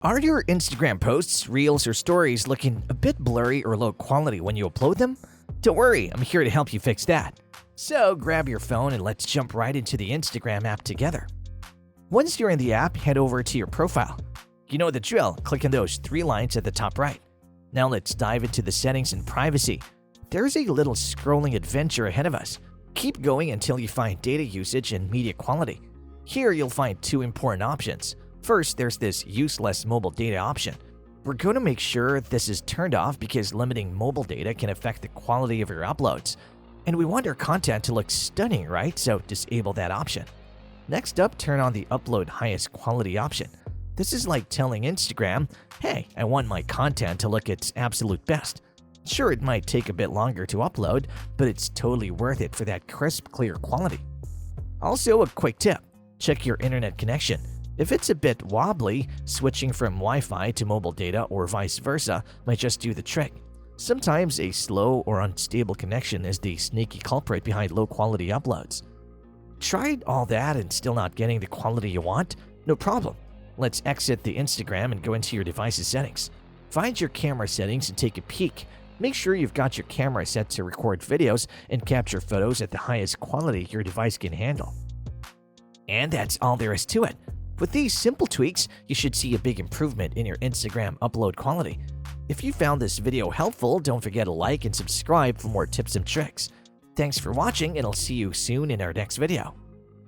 Are your Instagram posts, reels, or stories looking a bit blurry or low quality when you upload them? Don't worry, I'm here to help you fix that. So grab your phone and let's jump right into the Instagram app together. Once you're in the app, head over to your profile. You know the drill, click on those three lines at the top right. Now let's dive into the settings and privacy. There's a little scrolling adventure ahead of us. Keep going until you find data usage and media quality. Here you'll find two important options. First, there's this useless mobile data option. We're going to make sure this is turned off because limiting mobile data can affect the quality of your uploads. And we want our content to look stunning, right? So disable that option. Next up, turn on the upload highest quality option. This is like telling Instagram, hey, I want my content to look its absolute best. Sure, it might take a bit longer to upload, but it's totally worth it for that crisp, clear quality. Also, a quick tip, check your internet connection. If it's a bit wobbly, switching from Wi-Fi to mobile data or vice versa might just do the trick. Sometimes a slow or unstable connection is the sneaky culprit behind low-quality uploads. Tried all that and still not getting the quality you want? No problem. Let's exit the Instagram and go into your device's settings. Find your camera settings and take a peek. Make sure you've got your camera set to record videos and capture photos at the highest quality your device can handle. And that's all there is to it. With these simple tweaks, you should see a big improvement in your Instagram upload quality. If you found this video helpful, don't forget to like and subscribe for more tips and tricks. Thanks for watching, and I'll see you soon in our next video.